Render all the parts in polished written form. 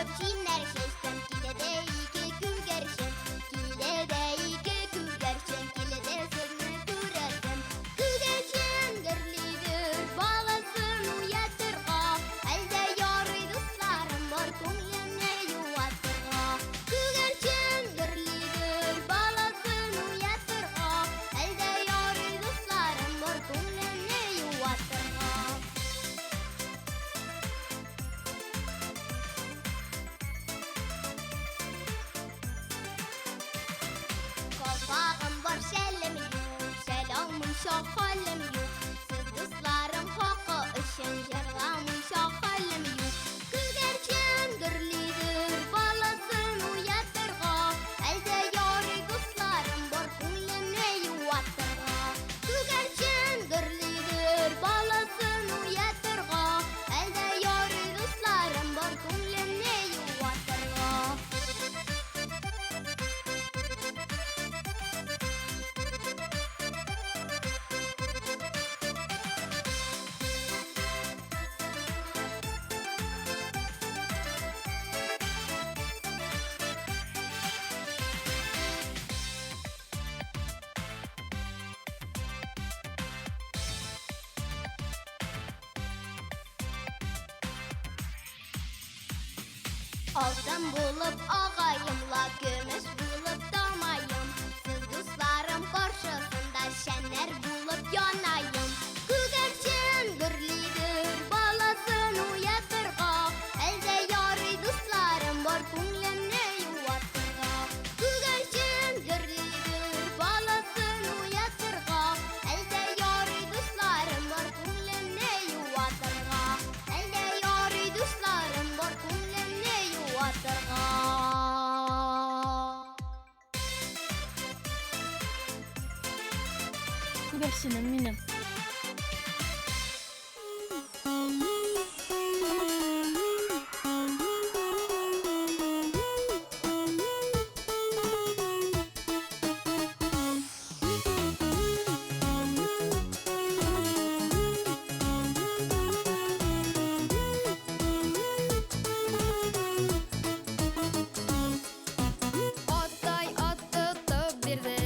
барып чинәр чәчтәм, киләдә ике күгәрчен, киләдә ике күгәрчен, киләдә сезне күрәсем. Күгәрчен гөрлидер баласын уятырга, әлдә ярый дусларым бар күңелне юатырга. Күгәрчен гөрлидер баласын уятырга, әлдә ярый дусларым бар күңелне юатырга. Калпагым бар шәлем юк, шәләмыйча хәлем юк. Сез дусларым хакы өчен җырламыйча хәлем юк. Күгәрчен гөрлидер баласын уятырга, әлдә ярый дусларым бар күңелне юатырга. Күгәрчен гөрлидер баласын уятырга, әлдә ярый дусларым бар күңелне юатырга. Алтын булып агайымла, көмеш булып тамаем. Сез дусларым каршысында шәннәр булып янайым. Күгәрчен гөрлидер баласын уятырга, әлдә ярый дусларым бар күңелне юатырга. Күгәрчен гөрлидер баласын уятырга, әлдә ярый дусларым бар күңелне юатырга. Әлдә ярый дусларым бар күңелне юатырга. Күгәрченем минем. Аттай атты тып бирде,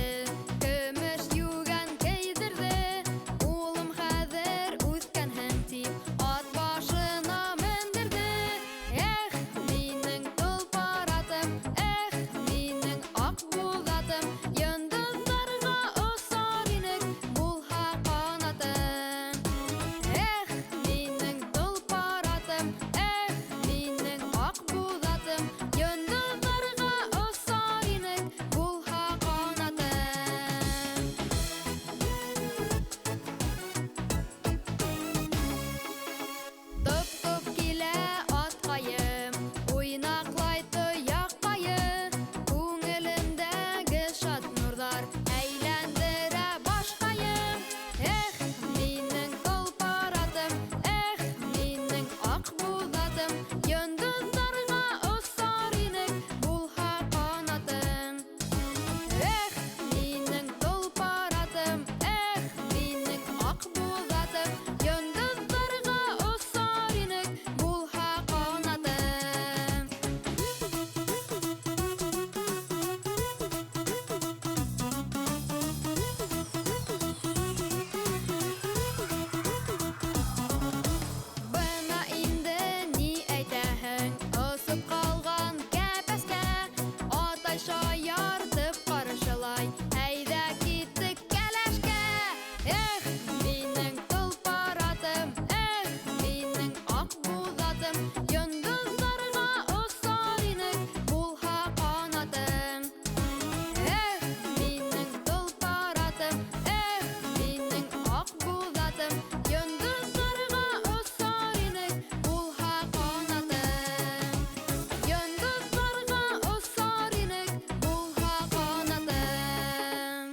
көмеш юган кейдерде. Улым хәзер үскән һәм тип, ат башына мендерде. Эх, минең толпаратым, эх, минең ак булатым, йондызларга осар инек булһа канатым. Эх, минең толпаратым, эх, минең ак булатым, йондызларга осар инек булһа канатым. Тып-тып килә аткаем, уйнаклай тояккайы. Күңелемдәге шат нурлар әйләндерә башкаем. Эх, минең толпаратым, эх, минең ак булатым, йондызларга осар инек булһа канатым. Эх, минең толпаратым, эх, минең ак булатым, йондызларга осар инек булһа канатым. Бына инде ни әйтәһең, осып калган кәпәскә. Атай шаяртып каршылай, әйдә киттек кәләшкә. Эх, минең толпаратым, эх, минең ак булатым, йондызларга осар инек булһа канатым. Эх, минең толпаратым, эх, минең ак булатым, йондызларга осар инек булһа канатым. Йондызларга осар инек булһа канатым.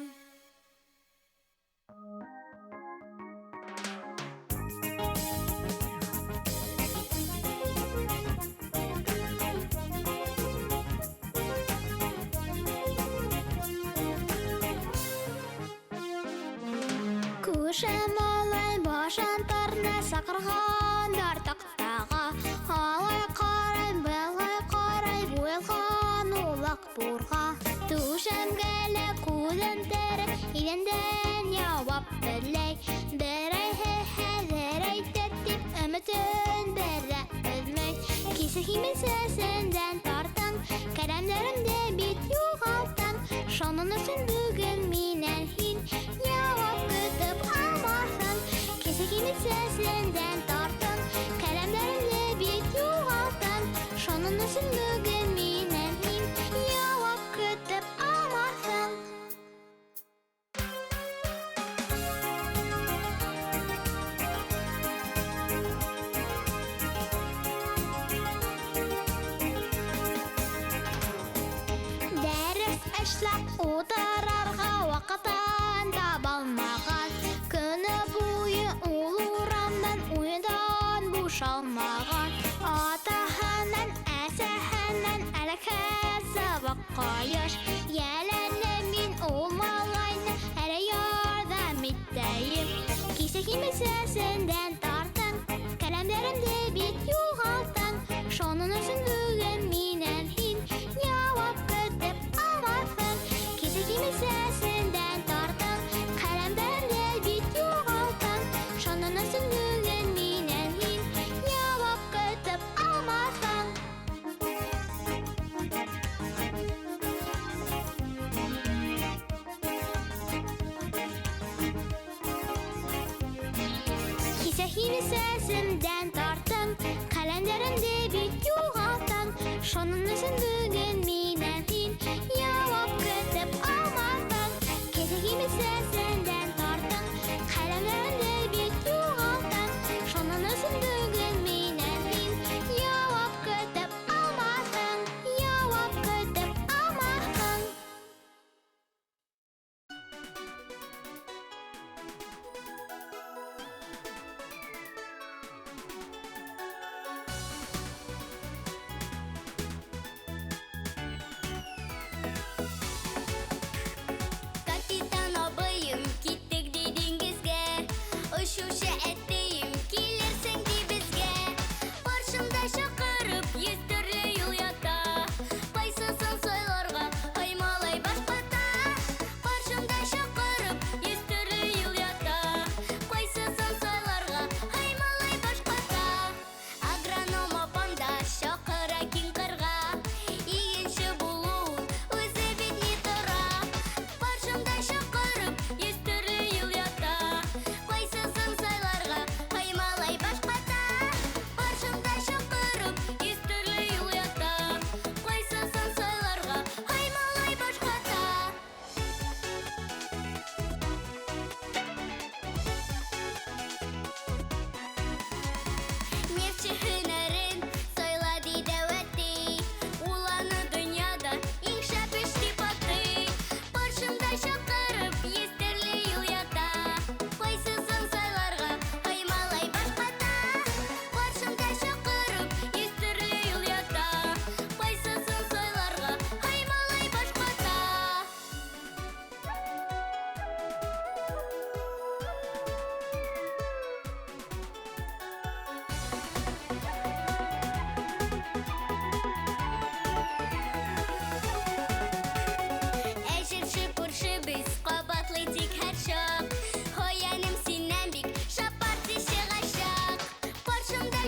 Күшә малай башын тарны сакыргандар тактага. Алай карай, былай карай. бурға. Түшемгелі күлім тәрі, еленден яуап бірлей. Бірай хе-хе, бірай тәттіп, үмітін бірі үзмей. Кесекімен сәсінден тартың, кәлемдерімде бит юғалтың. Шонын үшін бүгін менен хин яуап күтіп алмасың. Кесекімен сәсінден тартың, кәлемдерімде бит юғалтың. Шонын үшін бүгін менен хин яуап күтіп алмасың. Дәріс эшләп утырарға вакытын табалмаган. Көне буе ул урамдан уйдан бушалмаган. Атаһыннан, әсәһеннән әләкә сабакка яш. Яләне мин ул малайны әле ярдәм итәйем. Кисәкиме сәсендән тартың, кәләмдәремдә бит югалтың. Шуның өчен бүген миннән һин яуап көтеп алмассың. Кисәкиме сәсендән тартың, кәләмдәремдә бит югалтың. Шуның өчен бүген миннән һин яуап көтеп алмассың. Кисәкиме сәсендән тартың, кәләмдәремдә бит югалтың. Шуның өчен бүген миннән һин яуап көтеп алмассың. Кисәкиме сәсендән тартың, кәләмдәремдә бит югалтың. Шуның өчен бүген миннән һин яуап көтеп алмассың. Яуап көтеп алмассың. Капитан абыйым, киттек дидиңгезгә. Очучы әттейем, килерсең ди безгә. Баршымда чакырып, йөз төрле юл ята. Кайсысын сайларга, ай малай башката. Баршымда чакырып, йөз төрле юл ята. Кайсысын сайларга, ай малай башката. Агроном апам да чакыра киң кырга. Игенче булуын үзе бит ни тора. Баршымда чакырып, йөз төрле юл ята. Кайсысын сайларга, ай малай башката. Баршымда чакырып, йөз төрле юл ята. Кайсысын сайларга, ай малай башката. Нефтче һөнәрен сайла ди дәвәти. Ул аны дөньяда иң шәп эш дип атый. Баршымда чакырып, йөз төрле юл ята. Кайсысын сайларга, ай малай башката. Баршымда чакырып, йөз төрле юл ята. Кайсысын сайларга, ай малай башката. Әҗерче күршебез кабатлый тик һәр чак. Хаяным синнән бик шапар тиз чыгачак. Баршымда